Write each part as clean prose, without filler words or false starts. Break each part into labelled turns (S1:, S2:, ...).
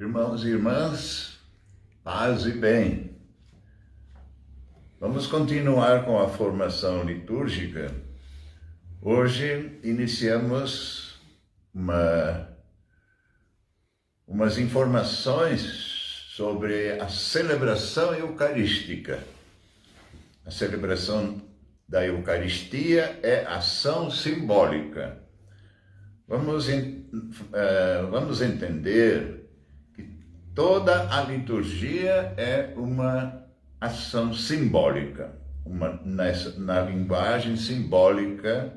S1: Irmãos e irmãs, paz e bem. Vamos continuar com a formação litúrgica. Hoje iniciamos umas informações sobre a celebração eucarística. A celebração da Eucaristia é ação simbólica. Vamos entender toda a liturgia é uma ação simbólica, na linguagem simbólica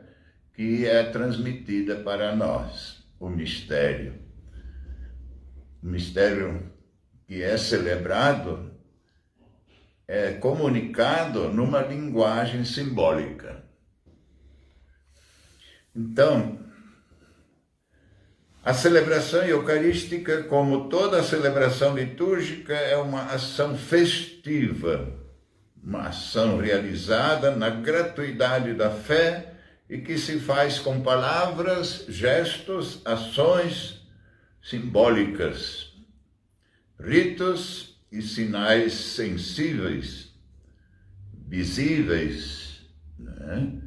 S1: que é transmitida para nós, o mistério. O mistério que é celebrado é comunicado numa linguagem simbólica. Então, a celebração eucarística, como toda a celebração litúrgica, é uma ação festiva, uma ação realizada na gratuidade da fé e que se faz com palavras, gestos, ações simbólicas, ritos e sinais sensíveis, visíveis, né?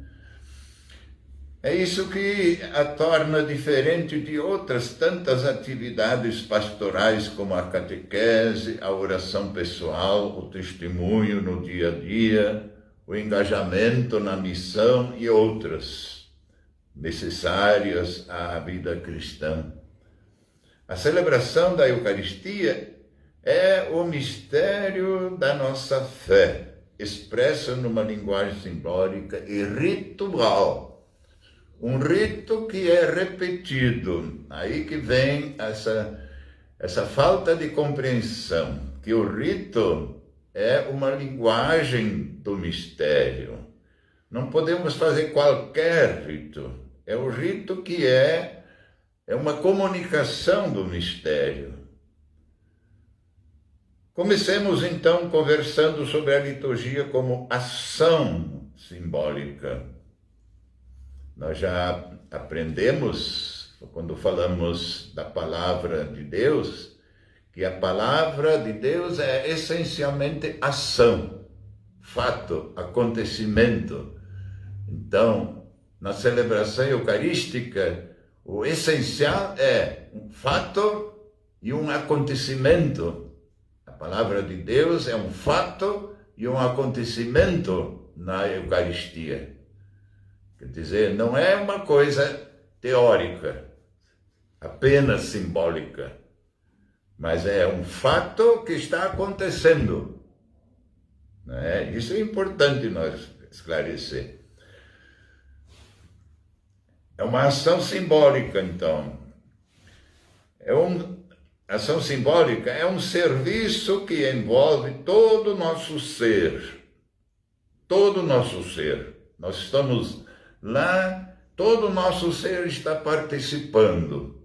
S1: É isso que a torna diferente de outras tantas atividades pastorais, como a catequese, a oração pessoal, o testemunho no dia a dia, o engajamento na missão e outras necessárias à vida cristã. A celebração da Eucaristia é o mistério da nossa fé, expressa numa linguagem simbólica e ritual. Um rito que é repetido. Aí que vem essa falta de compreensão, que o rito é uma linguagem do mistério. Não podemos fazer qualquer rito. É o rito que é uma comunicação do mistério. Comecemos então conversando sobre a liturgia como ação simbólica. Nós já aprendemos, quando falamos da palavra de Deus, que a palavra de Deus é essencialmente ação, fato, acontecimento. Então, na celebração eucarística, o essencial é um fato e um acontecimento. A palavra de Deus é um fato e um acontecimento na Eucaristia. Quer dizer, não é uma coisa teórica, apenas simbólica, mas é um fato que está acontecendo. Né? Isso é importante nós esclarecer. É uma ação simbólica, então. Ação simbólica é um serviço que envolve todo o nosso ser. Todo o nosso ser. Nós estamos lá, todo o nosso ser está participando.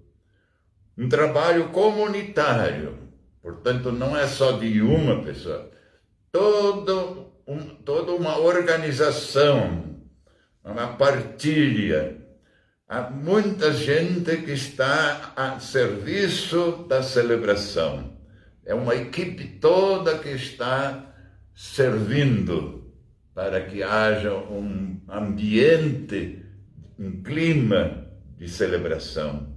S1: Um trabalho comunitário, portanto, não é só de uma pessoa. Toda uma organização, uma partilha. Há muita gente que está a serviço da celebração. É uma equipe toda que está servindo para que haja um ambiente, um clima de celebração.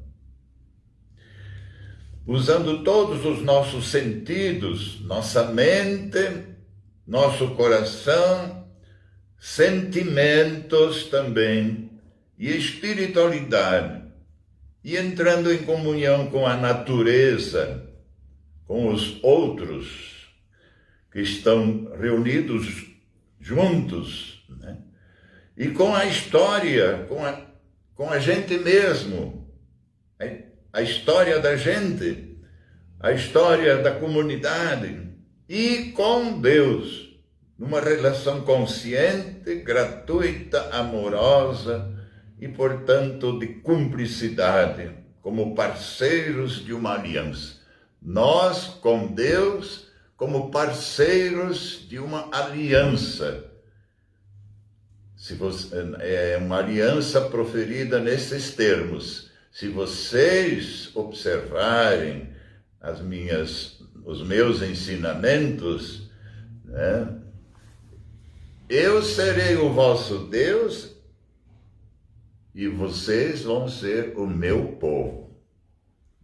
S1: Usando todos os nossos sentidos, nossa mente, nosso coração, sentimentos também, e espiritualidade, e entrando em comunhão com a natureza, com os outros que estão reunidos juntos, né? E com a história, com a gente mesmo, a história da gente, a história da comunidade, e com Deus, numa relação consciente, gratuita, amorosa e, portanto, de cumplicidade, como parceiros de uma aliança. Nós com Deus, como parceiros de uma aliança. É uma aliança proferida nesses termos. Se vocês observarem os meus ensinamentos, né? Eu serei o vosso Deus e vocês vão ser o meu povo.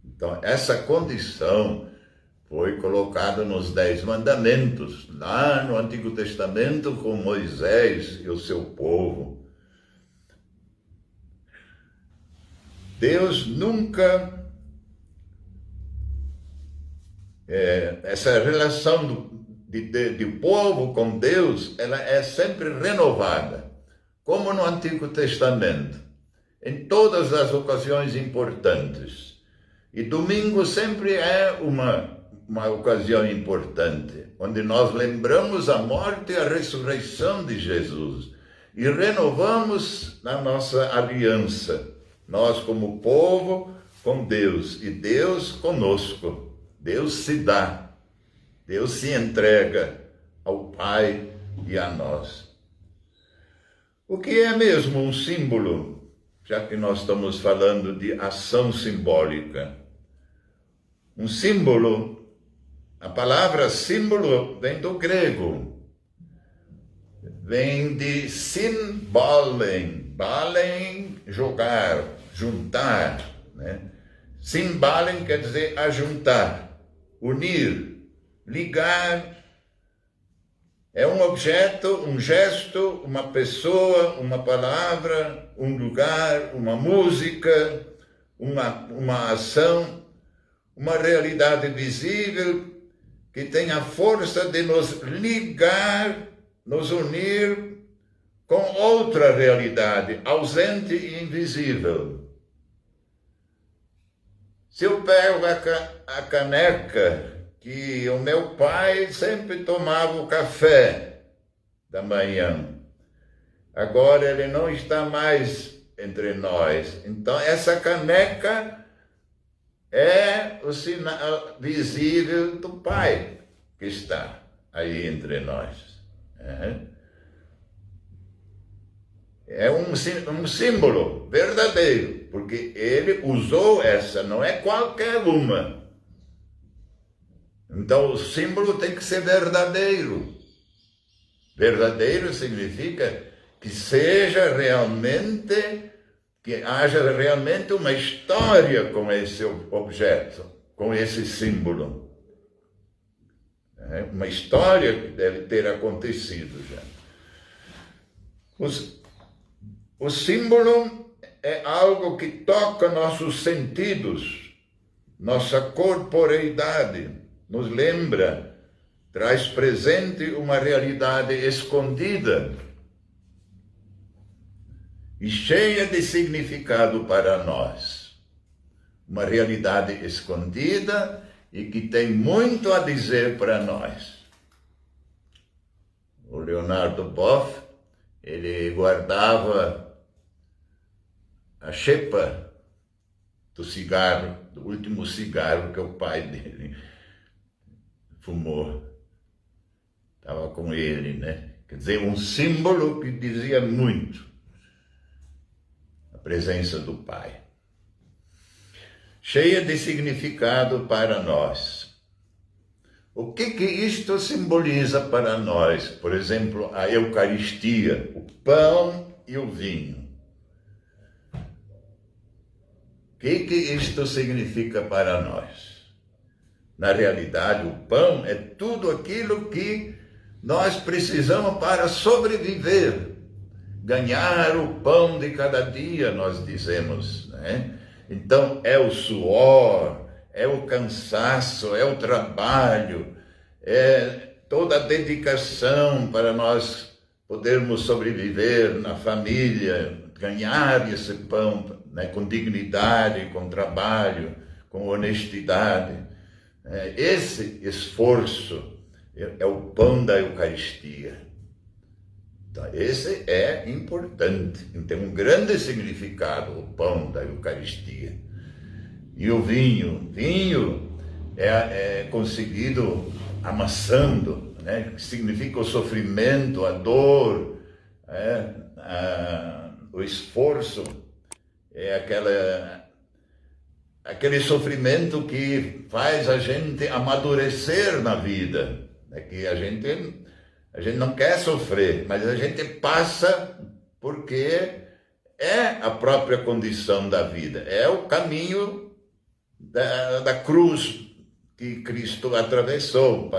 S1: Então, essa condição foi colocada nos 10 mandamentos, lá no Antigo Testamento, com Moisés e o seu povo. Deus nunca... essa relação de povo com Deus, ela é sempre renovada, como no Antigo Testamento, em todas as ocasiões importantes. E domingo sempre é uma ocasião importante, onde nós lembramos a morte e a ressurreição de Jesus e renovamos a nossa aliança, nós como povo com Deus e Deus conosco. Deus se dá, Deus se entrega ao Pai e a nós. O que é mesmo um símbolo, já que nós estamos falando de ação simbólica? Um símbolo, a palavra símbolo vem do grego, vem de symbalen, balen, jogar, juntar, né? Symbalen quer dizer ajuntar, unir, ligar. É um objeto, um gesto, uma pessoa, uma palavra, um lugar, uma música, uma ação, uma realidade visível que tem a força de nos ligar, nos unir com outra realidade, ausente e invisível. Se eu pego a caneca que o meu pai sempre tomava o café da manhã, agora ele não está mais entre nós. Então essa caneca é o sinal visível do Pai que está aí entre nós. É um símbolo verdadeiro, porque ele usou essa, não é qualquer uma. Então o símbolo tem que ser verdadeiro. Verdadeiro significa que haja realmente uma história com esse objeto, com esse símbolo. Uma história que deve ter acontecido já. O símbolo é algo que toca nossos sentidos, nossa corporeidade, nos lembra, traz presente uma realidade escondida e cheia de significado para nós. Uma realidade escondida e que tem muito a dizer para nós. O Leonardo Boff, ele guardava a chepa do cigarro, do último cigarro que o pai dele fumou. Estava com ele, né? Quer dizer, um símbolo que dizia muito. A presença do Pai. Cheia de significado para nós. O que isto simboliza para nós? Por exemplo, a Eucaristia, o pão e o vinho. O que isto significa para nós? Na realidade, o pão é tudo aquilo que nós precisamos para sobreviver. Ganhar o pão de cada dia, nós dizemos, né? Então, é o suor, é o cansaço, é o trabalho, é toda a dedicação para nós podermos sobreviver na família, ganhar esse pão, né, com dignidade, com trabalho, com honestidade. Esse esforço é o pão da Eucaristia. Então, esse é importante, tem um grande significado, o pão da Eucaristia. E o vinho é conseguido amassando, né? Que significa o sofrimento, a dor, o esforço, é aquele sofrimento que faz a gente amadurecer na vida, é que a gente não quer sofrer, mas a gente passa porque é a própria condição da vida, é o caminho da cruz que Cristo atravessou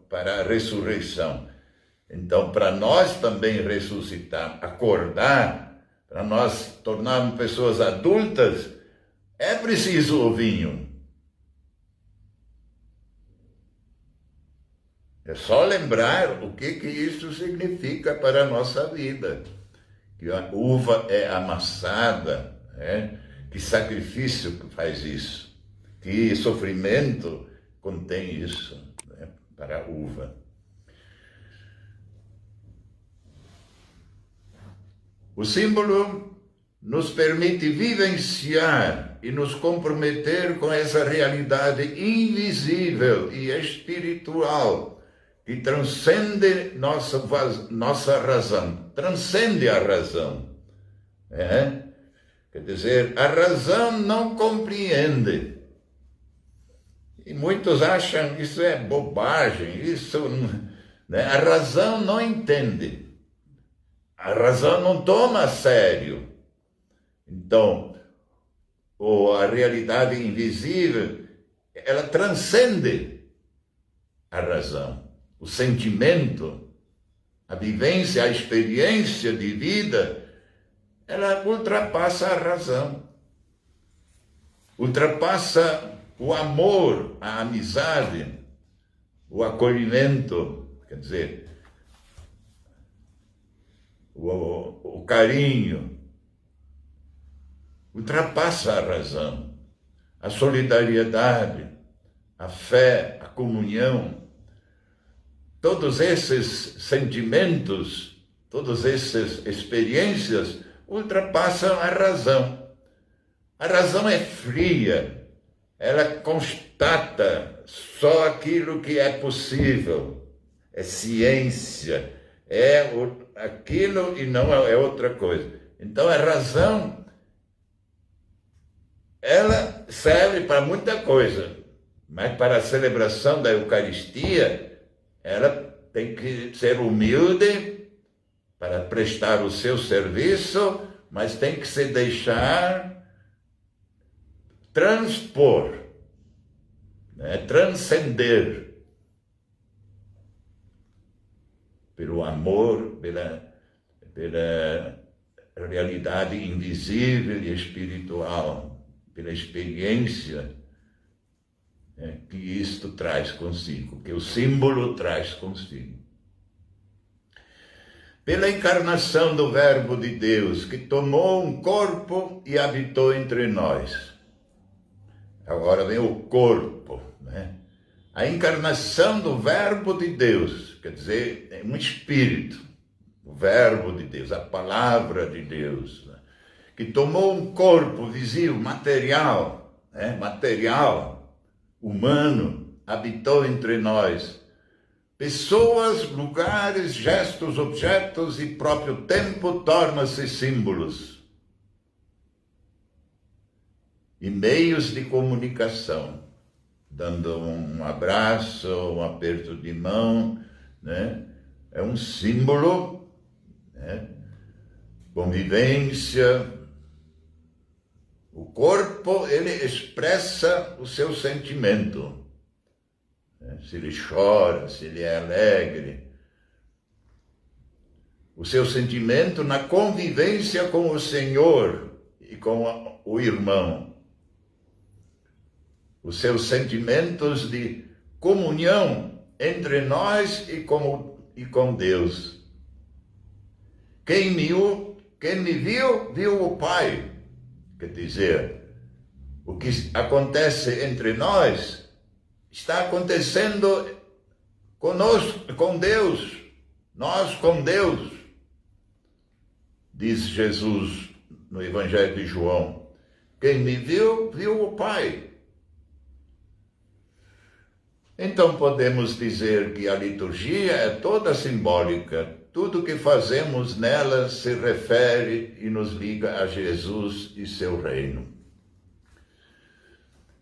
S1: para a ressurreição. Então, para nós também ressuscitar, acordar, para nós tornarmos pessoas adultas, é preciso o vinho. É só lembrar o que isso significa para a nossa vida. Que a uva é amassada, que sacrifício que faz isso, que sofrimento contém isso, para a uva. O símbolo nos permite vivenciar e nos comprometer com essa realidade invisível e espiritual que transcende nossa razão, transcende a razão. Quer dizer, a razão não compreende. E muitos acham isso é bobagem, a razão não entende. A razão não toma a sério. Então, a realidade invisível, ela transcende a razão. O sentimento, a vivência, a experiência de vida, ela ultrapassa a razão. Ultrapassa o amor, a amizade, o acolhimento, quer dizer, o carinho, ultrapassa a razão, a solidariedade, a fé, a comunhão. Todos esses sentimentos, todas essas experiências ultrapassam a razão. A razão é fria, ela constata só aquilo que é possível, é ciência, é aquilo e não é outra coisa. Então a razão, ela serve para muita coisa, mas para a celebração da Eucaristia, ela tem que ser humilde para prestar o seu serviço, mas tem que se deixar transpor, transcender pelo amor, pela realidade invisível e espiritual, pela experiência que isto traz consigo, que o símbolo traz consigo. Pela encarnação do Verbo de Deus, que tomou um corpo e habitou entre nós. Agora vem o corpo, A encarnação do Verbo de Deus, quer dizer, é um espírito, o Verbo de Deus, a palavra de Deus, que tomou um corpo visível, material, humano, habitou entre nós. Pessoas, lugares, gestos, objetos e próprio tempo tornam-se símbolos e meios de comunicação, dando um abraço, um aperto de mão, é um símbolo, convivência. O corpo, ele expressa o seu sentimento, se ele chora, se ele é alegre. O seu sentimento na convivência com o Senhor e com o irmão. Os seus sentimentos de comunhão entre nós e com Deus. Quem me viu, viu o Pai. Quer dizer, o que acontece entre nós está acontecendo conosco, com Deus, nós com Deus, diz Jesus no Evangelho de João. Quem me viu, viu o Pai. Então podemos dizer que a liturgia é toda simbólica. Tudo que fazemos nela se refere e nos liga a Jesus e seu reino.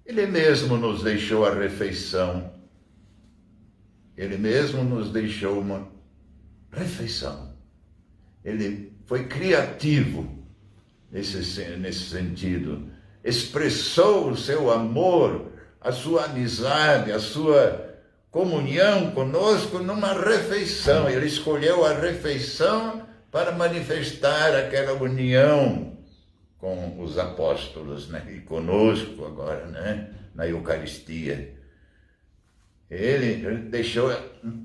S1: Ele mesmo nos deixou a refeição. Ele mesmo nos deixou uma refeição. Ele foi criativo nesse sentido. Expressou o seu amor, a sua amizade, a sua comunhão conosco numa refeição. Ele escolheu a refeição para manifestar aquela união com os apóstolos, né? E conosco agora, né? Na Eucaristia. Ele deixou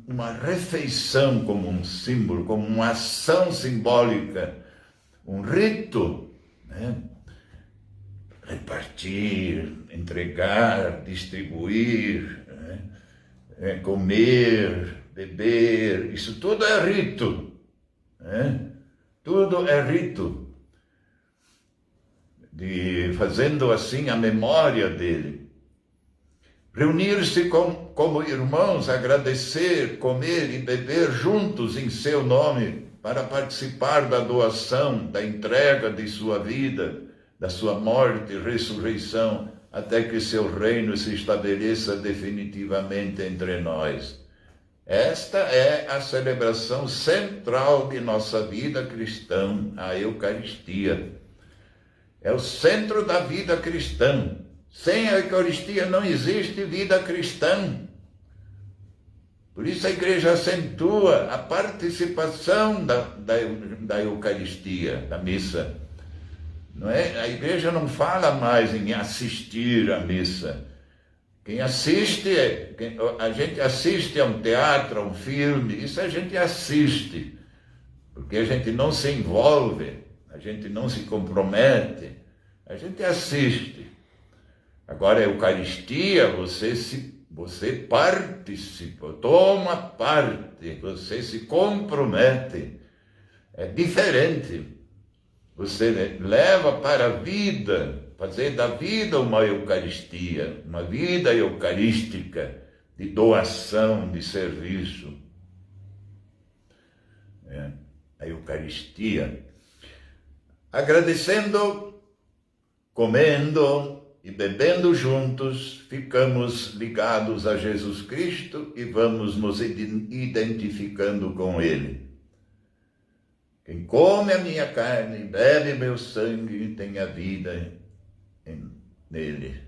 S1: uma refeição como um símbolo, como uma ação simbólica, um rito, né? Repartir, entregar, distribuir, né? Comer, beber, isso tudo é rito, né? Tudo é rito, fazendo assim a memória dele. Reunir-se como irmãos, agradecer, comer e beber juntos em seu nome, para participar da doação, da entrega de sua vida, da sua morte e ressurreição, até que seu reino se estabeleça definitivamente entre nós. Esta é a celebração central de nossa vida cristã, a Eucaristia. É o centro da vida cristã. Sem a Eucaristia não existe vida cristã. Por isso a igreja acentua a participação da Eucaristia, da missa. Não é? A igreja não fala mais em assistir à missa. Quem assiste, a gente assiste a um teatro, a um filme, isso a gente assiste, porque a gente não se envolve, a gente não se compromete, a gente assiste. Agora, a Eucaristia, você participa, toma parte, você se compromete. É diferente. Você leva para a vida, fazer da vida uma Eucaristia, uma vida eucarística, de doação, de serviço. A Eucaristia. Agradecendo, comendo e bebendo juntos, ficamos ligados a Jesus Cristo e vamos nos identificando com Ele. Quem come a minha carne e bebe meu sangue tem a vida nele.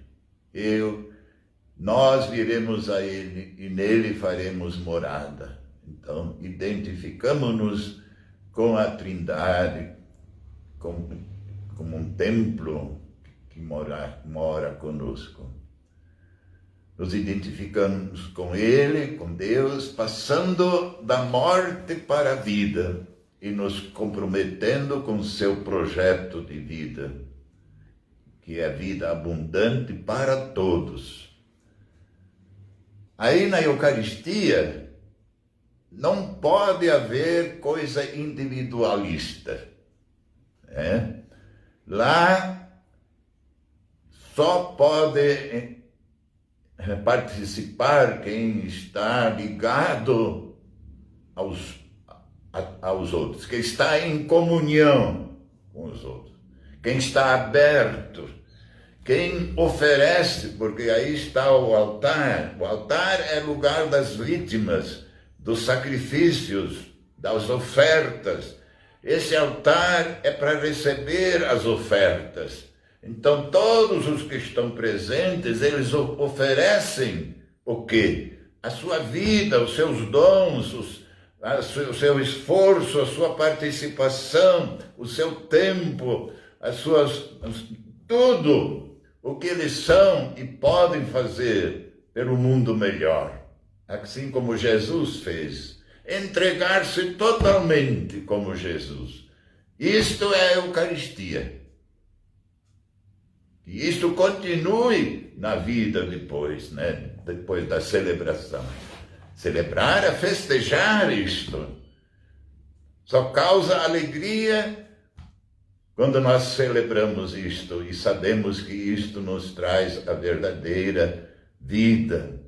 S1: Nós viremos a Ele e nele faremos morada. Então, identificamos-nos com a Trindade, como um templo que mora conosco. Nos identificamos com Ele, com Deus, passando da morte para a vida e nos comprometendo com o seu projeto de vida, que é a vida abundante para todos. Aí na Eucaristia não pode haver coisa individualista. Lá só pode participar quem está ligado aos outros, quem está em comunhão com os outros, quem está aberto, quem oferece, porque aí está o altar. O altar é lugar das vítimas, dos sacrifícios, das ofertas. Esse altar é para receber as ofertas. Então, todos os que estão presentes, eles oferecem o quê? A sua vida, os seus dons, o seu esforço, a sua participação, o seu tempo, tudo o que eles são e podem fazer pelo mundo melhor. Assim como Jesus fez. Entregar-se totalmente como Jesus. Isto é a Eucaristia. Que isto continue na vida depois, né? Depois da celebração. Celebrar é festejar isto. Só causa alegria quando nós celebramos isto e sabemos que isto nos traz a verdadeira vida.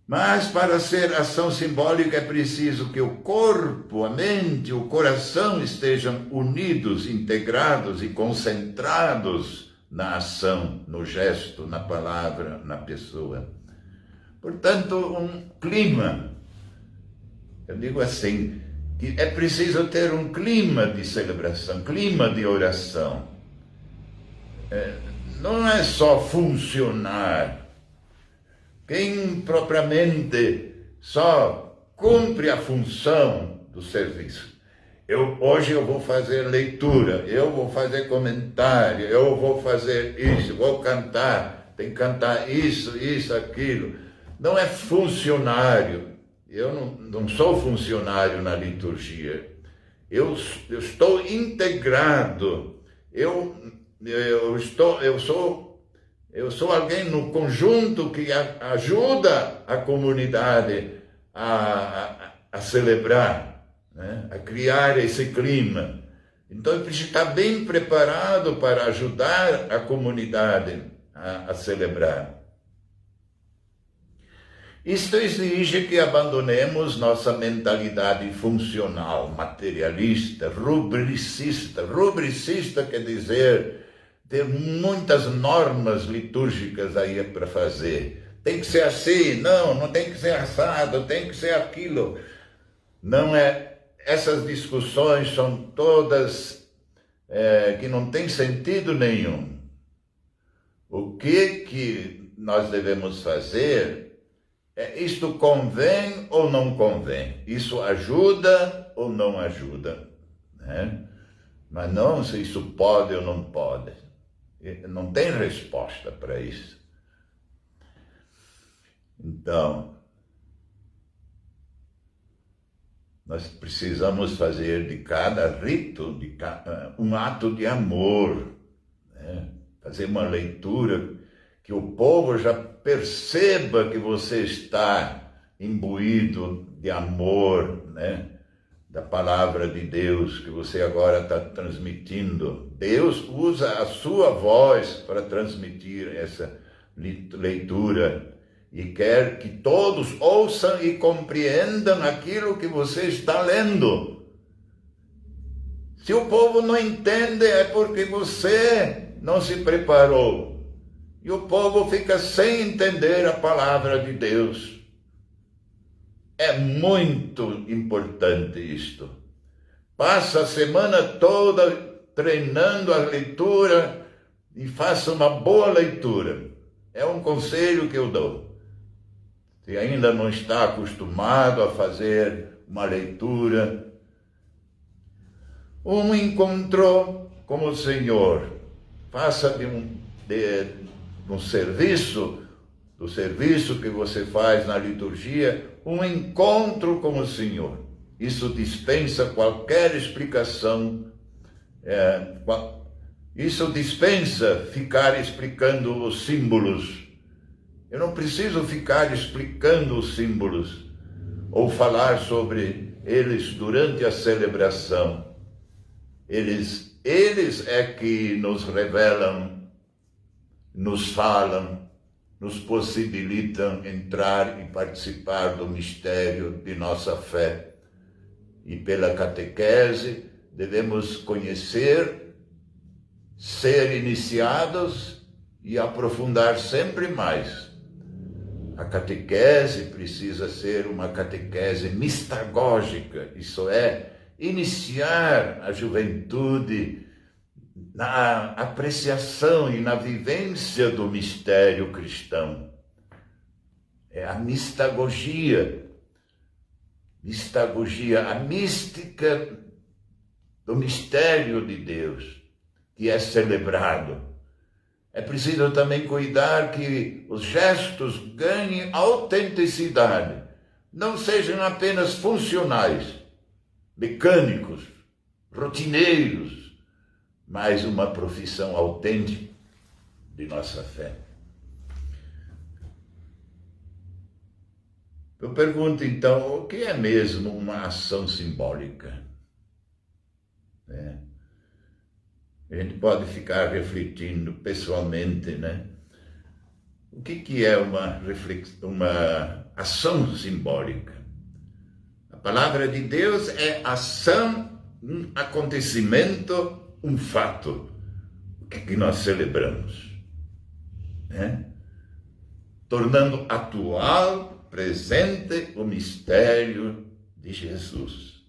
S1: Mas para ser ação simbólica é preciso que o corpo, a mente, o coração estejam unidos, integrados e concentrados na ação, no gesto, na palavra, na pessoa. Portanto, um clima, eu digo assim, que é preciso ter um clima de celebração, clima de oração. Não é só funcionar. Quem propriamente só cumpre a função do serviço. Hoje eu vou fazer leitura, eu vou fazer comentário, eu vou fazer isso, vou cantar, tem que cantar isso, aquilo. Não é funcionário. Eu não sou funcionário na liturgia. Eu estou integrado. Eu sou alguém no conjunto que ajuda a comunidade a celebrar, né? A criar esse clima. Então, eu preciso estar bem preparado para ajudar a comunidade a celebrar. Isto exige que abandonemos nossa mentalidade funcional, materialista, rubricista. Rubricista quer dizer ter muitas normas litúrgicas aí para fazer. Tem que ser assim, não tem que ser assado, tem que ser aquilo. Não é. Essas discussões são todas que não têm sentido nenhum. O que nós devemos fazer isto convém ou não convém? Isso ajuda ou não ajuda? Né? Mas não se isso pode ou não pode. Não tem resposta para isso. Então, nós precisamos fazer de cada rito um ato de amor, né? Fazer uma leitura que o povo já perceba que você está imbuído de amor, né? Da palavra de Deus que você agora está transmitindo. Deus usa a sua voz para transmitir essa leitura e quer que todos ouçam e compreendam aquilo que você está lendo. Se o povo não entende, é porque você não se preparou. E o povo fica sem entender a palavra de Deus. É muito importante isto. Passa a semana toda treinando a leitura e faça uma boa leitura. É um conselho que eu dou. Se ainda não está acostumado a fazer uma leitura, um encontro com o Senhor. Faça do serviço que você faz na liturgia, um encontro com o Senhor. Isso dispensa qualquer explicação. Isso dispensa ficar explicando os símbolos. Eu não preciso ficar explicando os símbolos ou falar sobre eles durante a celebração. Eles é que nos revelam, nos falam, nos possibilitam entrar e participar do mistério de nossa fé. E pela catequese devemos conhecer, ser iniciados e aprofundar sempre mais. A catequese precisa ser uma catequese mistagógica, isso é, iniciar a juventude na apreciação e na vivência do mistério cristão. É a mistagogia, a mística do mistério de Deus, que é celebrado. É preciso também cuidar que os gestos ganhem autenticidade, não sejam apenas funcionais, mecânicos, rotineiros, mas uma profissão autêntica de nossa fé. Eu pergunto então, o que é mesmo uma ação simbólica? A gente pode ficar refletindo pessoalmente, né? O que é uma ação simbólica. A palavra de Deus é ação, um acontecimento, um fato. O que é que nós celebramos? Tornando atual, presente, o mistério de Jesus.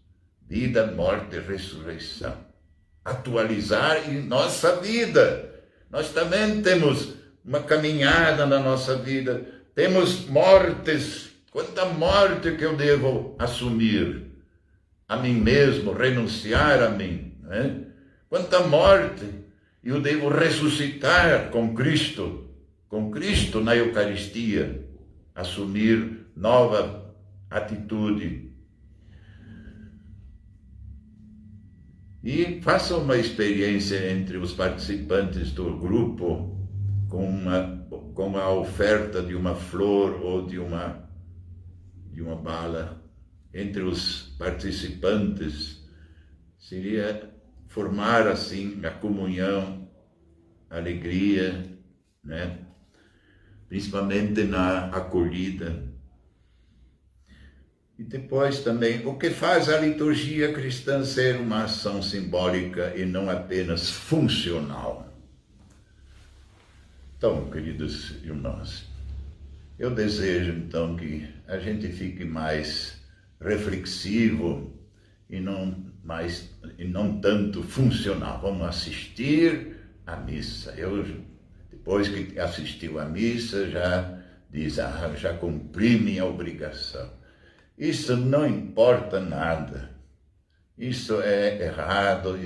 S1: Vida, morte e ressurreição. Atualizar em nossa vida. Nós também temos uma caminhada na nossa vida. Temos mortes. Quanta morte que eu devo assumir a mim mesmo, renunciar a mim. Quanta morte eu devo ressuscitar com Cristo na Eucaristia, assumir nova atitude. E faça uma experiência entre os participantes do grupo com a oferta de uma flor ou de uma bala. Entre os participantes seria formar assim a comunhão, a alegria, principalmente na acolhida. E depois também, o que faz a liturgia cristã ser uma ação simbólica e não apenas funcional? Então, queridos irmãos, eu desejo então que a gente fique mais reflexivo e não tanto funcional. Vamos assistir à missa. Eu, depois que assistiu à missa, já diz, já cumpri minha obrigação. Isso não importa nada. Isso é errado,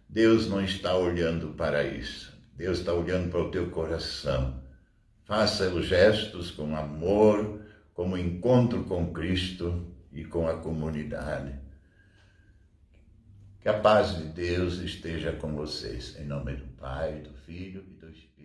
S1: Deus não está olhando para isso. Deus está olhando para o teu coração. Faça os gestos com amor, como encontro com Cristo e com a comunidade. Que a paz de Deus esteja com vocês. Em nome do Pai, do Filho e do Espírito.